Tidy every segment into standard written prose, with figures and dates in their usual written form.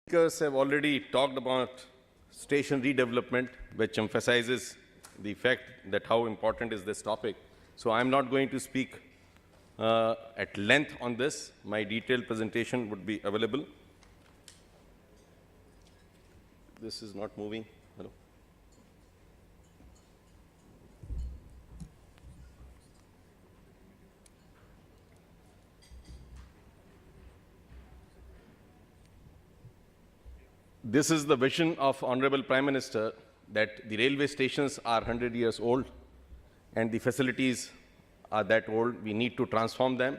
Speakers have already talked about station redevelopment, which emphasizes the fact that how important is this topic. So I'm not going to speak at length on this. My detailed presentation would be available. This is not moving. Hello. This is the vision of Honorable Prime Minister, that the railway stations are 100 years old and the facilities are that old. We need to transform them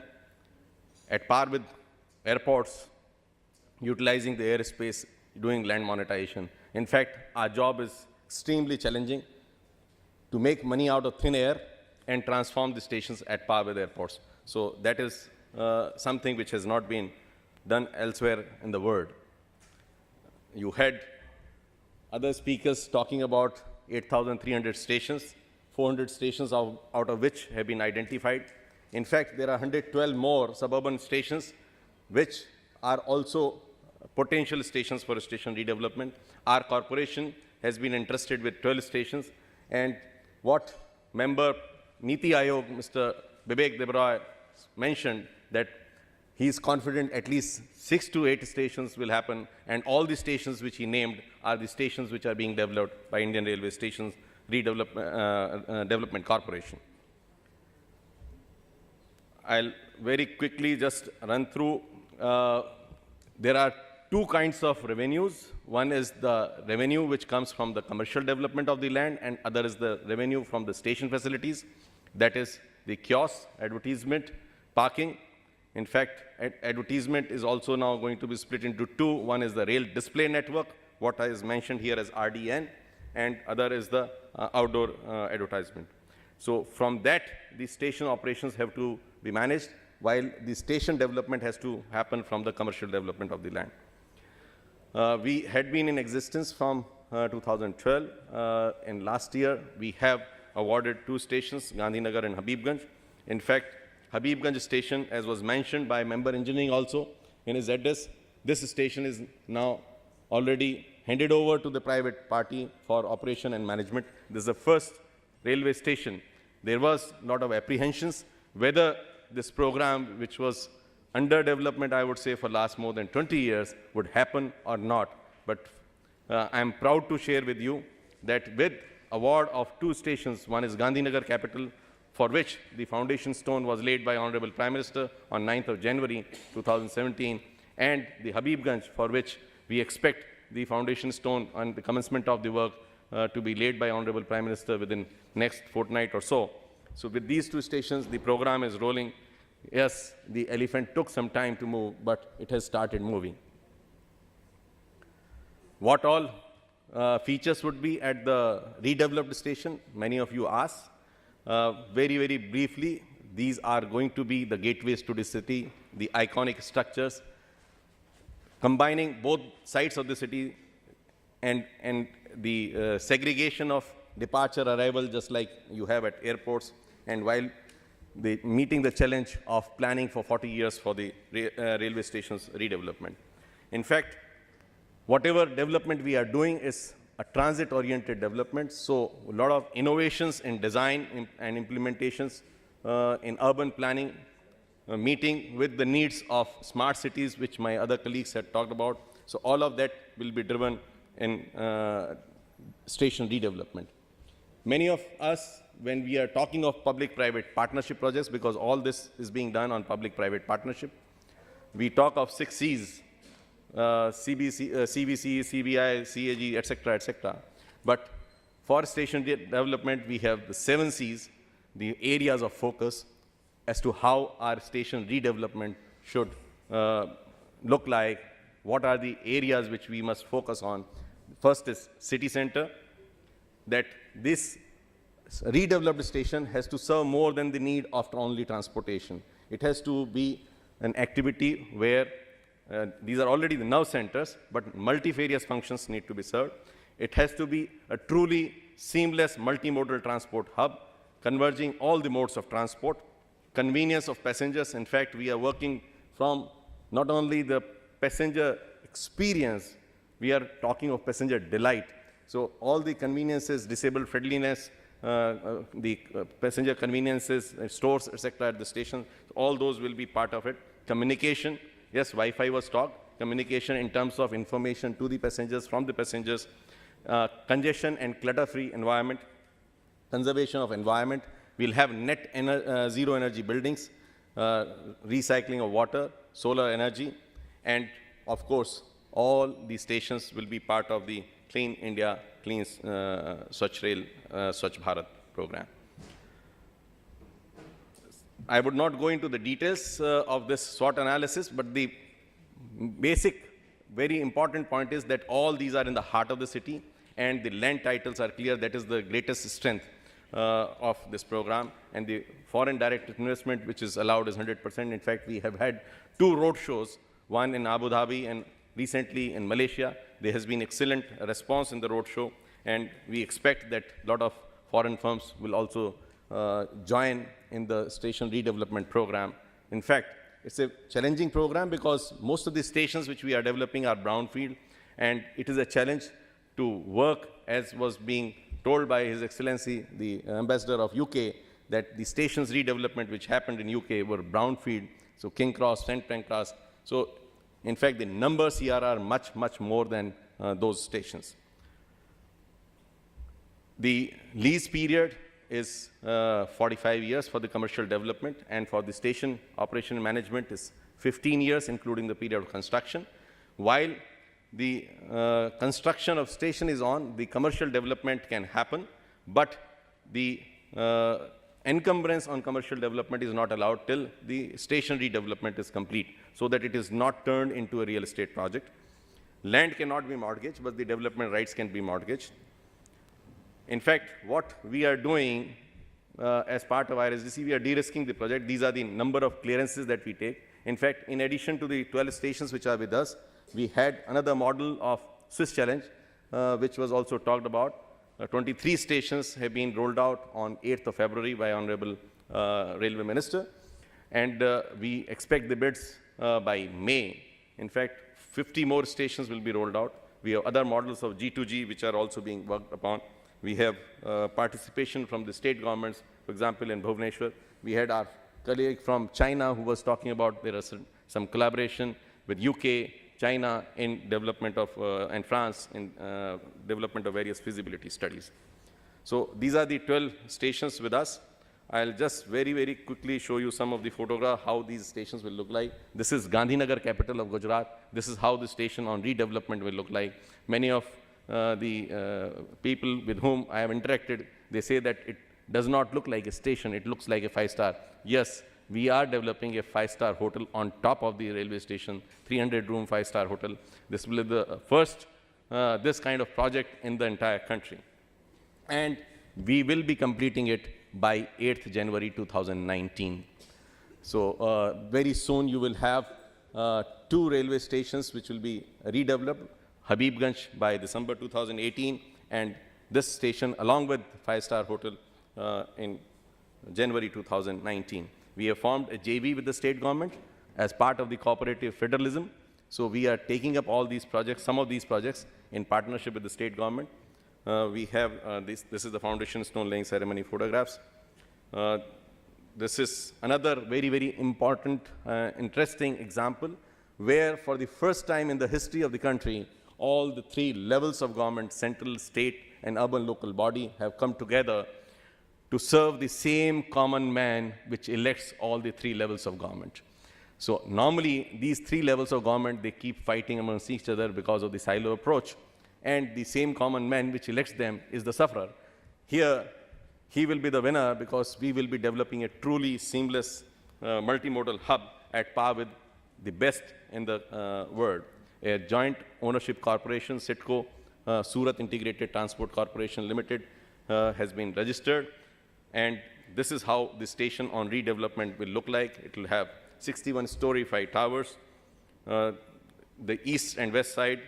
at par with airports, utilizing the airspace, doing land monetization. In fact, our job is extremely challenging to make money out of thin air and transform the stations at par with airports. So that is something which has not been done elsewhere in the world. You had other speakers talking about 8,300 stations, 400 stations out of which have been identified. In fact, there are 112 more suburban stations which are also potential stations for station redevelopment. Our corporation has been entrusted with 12 stations, and what member Niti Ayog, Mr. Bibek Debroy, mentioned, that he is confident at least 6 to 8 stations will happen, and all the stations which he named are the stations which are being developed by Indian Railway Stations Development Corporation. I'll very quickly just run through. There are two kinds of revenues. One is the revenue which comes from the commercial development of the land, and other is the revenue from the station facilities. That is the kiosk, advertisement, parking. In fact, advertisement is also now going to be split into two. One is the rail display network, what is mentioned here as RDN, and other is the outdoor advertisement. So from that, the station operations have to be managed, while the station development has to happen from the commercial development of the land. We had been in existence from 2012. And last year, we have awarded 2 stations, Gandhinagar and Habibganj. In fact, Habibganj station, as was mentioned by member engineering also in his address, this station is now already handed over to the private party for operation and management. This is the first railway station. There was a lot of apprehensions whether this program, which was under development, I would say, for last more than 20 years, would happen or not. But I'm proud to share with you that with award of 2 stations, one is Gandhinagar Capital, for which the foundation stone was laid by Honorable Prime Minister on 9th of January 2017, and the Habibganj, for which we expect the foundation stone and the commencement of the work to be laid by Honorable Prime Minister within next fortnight or so. So with these 2 stations, the program is rolling. Yes, the elephant took some time to move, but it has started moving. What all features would be at the redeveloped station? Many of you asked. Very, very briefly, these are going to be the gateways to the city, the iconic structures, combining both sides of the city and the segregation of departure, arrival, just like you have at airports, and while meeting the challenge of planning for 40 years for the railway stations redevelopment. In fact, whatever development we are doing is a transit-oriented development, so a lot of innovations in design and implementations in urban planning, meeting with the needs of smart cities, which my other colleagues had talked about. So all of that will be driven in station redevelopment. Many of us, when we are talking of public-private partnership projects, because all this is being done on public-private partnership, we talk of 6 Cs. CBC, CBI, CAG, etc., etc. But for station development, we have the 7 Cs, the areas of focus as to how our station redevelopment should look like, what are the areas which we must focus on. First is city center, that this redeveloped station has to serve more than the need of only transportation. It has to be an activity where these are already the nerve centers, but multifarious functions need to be served. It has to be a truly seamless multimodal transport hub, converging all the modes of transport, convenience of passengers. In fact, we are working from not only the passenger experience, we are talking of passenger delight. So all the conveniences, disabled friendliness, passenger conveniences, stores, etc. at the station, all those will be part of it. Communication, yes, Wi-Fi was talked. Communication in terms of information to the passengers, from the passengers, congestion and clutter-free environment, conservation of environment. We'll have net zero energy buildings, recycling of water, solar energy, and of course, all the stations will be part of the Clean India, Clean Swachh Rail, Swachh Bharat program. I would not go into the details of this SWOT analysis, but the basic, very important point is that all these are in the heart of the city, and the land titles are clear. That is the greatest strength of this program. And the foreign direct investment, which is allowed, is 100%. In fact, we have had 2 road shows, one in Abu Dhabi and recently in Malaysia. There has been excellent response in the road show, and we expect that a lot of foreign firms will also join in the station redevelopment program. In fact, it's a challenging program because most of the stations which we are developing are brownfield, and it is a challenge to work, as was being told by His Excellency, the Ambassador of UK, that the stations redevelopment which happened in UK were brownfield, so King Cross, St. Pancras. So in fact, the numbers here are much, much more than those stations. The lease period is 45 years for the commercial development, and for the station operation and management is 15 years, including the period of construction. While the construction of station is on, the commercial development can happen, but the encumbrance on commercial development is not allowed till the station redevelopment is complete, so that it is not turned into a real estate project. Land cannot be mortgaged, but the development rights can be mortgaged. In fact, what we are doing as part of IRSDC, we are de-risking the project. These are the number of clearances that we take. In fact, in addition to the 12 stations which are with us, we had another model of Swiss Challenge, which was also talked about. 23 stations have been rolled out on 8th of February by Honorable Railway Minister, and we expect the bids by May. In fact, 50 more stations will be rolled out. We have other models of G2G which are also being worked upon. We have participation from the state governments. For example, in Bhubaneswar, we had our colleague from China who was talking about there is some collaboration with UK, China in development of, and France in development of various feasibility studies. So these are the 12 stations with us. I'll just very, very quickly show you some of the photograph, how these stations will look like. This is Gandhinagar, capital of Gujarat. This is how the station on redevelopment will look like. Many of the people with whom I have interacted, they say that it does not look like a station, it looks like a 5-star. Yes, we are developing a 5-star hotel on top of the railway station, 300-room 5-star hotel. This will be the first this kind of project in the entire country. And we will be completing it by 8th January 2019. So very soon you will have 2 railway stations which will be redeveloped, Habibganj by December 2018, and this station along with 5-star hotel in January 2019. We have formed a JV with the state government as part of the cooperative federalism. So we are taking up all these projects, some of these projects, in partnership with the state government. We have this is the foundation stone laying ceremony photographs. This is another very, very important, interesting example where for the first time in the history of the country, all the 3 levels of government, central, state, and urban local body have come together to serve the same common man which elects all the 3 levels of government. So normally, these 3 levels of government, they keep fighting amongst each other because of the silo approach. And the same common man which elects them is the sufferer. Here, he will be the winner because we will be developing a truly seamless multimodal hub at par with the best in the world. A joint ownership corporation, SITCO, Surat Integrated Transport Corporation Limited, has been registered. And this is how the station on redevelopment will look like. It will have 61-story 5 towers. The east and west side,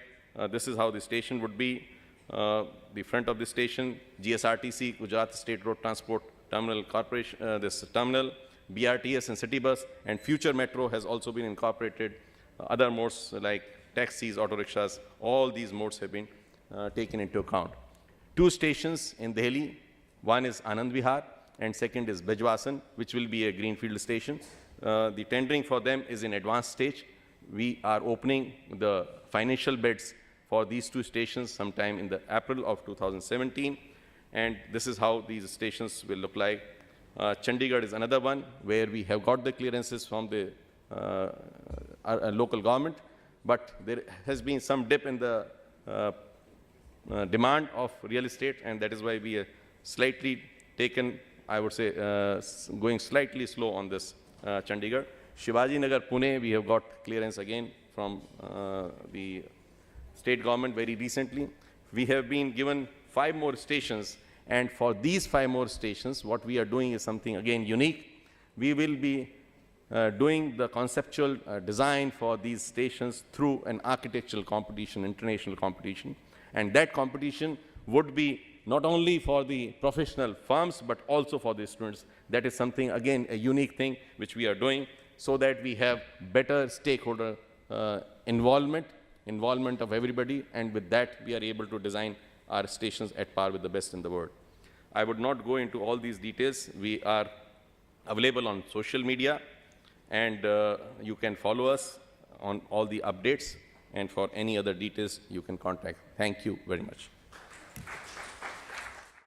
this is how the station would be. The front of the station, GSRTC, Gujarat State Road Transport Terminal Corporation, this terminal, BRTS and City Bus, and future metro has also been incorporated. Other modes like taxis, auto rickshaws, all these modes have been taken into account. 2 stations in Delhi, one is Anand Vihar and second is Bajwasan, which will be a greenfield station. The tendering for them is in advanced stage. We are opening the financial bids for these 2 stations sometime in the April of 2017, and this is how these stations will look like. Chandigarh is another one where we have got the clearances from the local government, but there has been some dip in the demand of real estate, and that is why we are slightly taken, I would say, going slightly slow on this Chandigarh. Shivaji Nagar, Pune, we have got clearance again from the state government very recently. We have been given 5 more stations, and for these 5 more stations, what we are doing is something again unique. We will be doing the conceptual design for these stations through an architectural competition, international competition, and that competition would be not only for the professional firms, but also for the students. That is something, again, a unique thing which we are doing so that we have better stakeholder involvement of everybody, and with that, we are able to design our stations at par with the best in the world. I would not go into all these details. We are available on social media, and you can follow us on all the updates, and for any other details, you can contact. Thank you very much.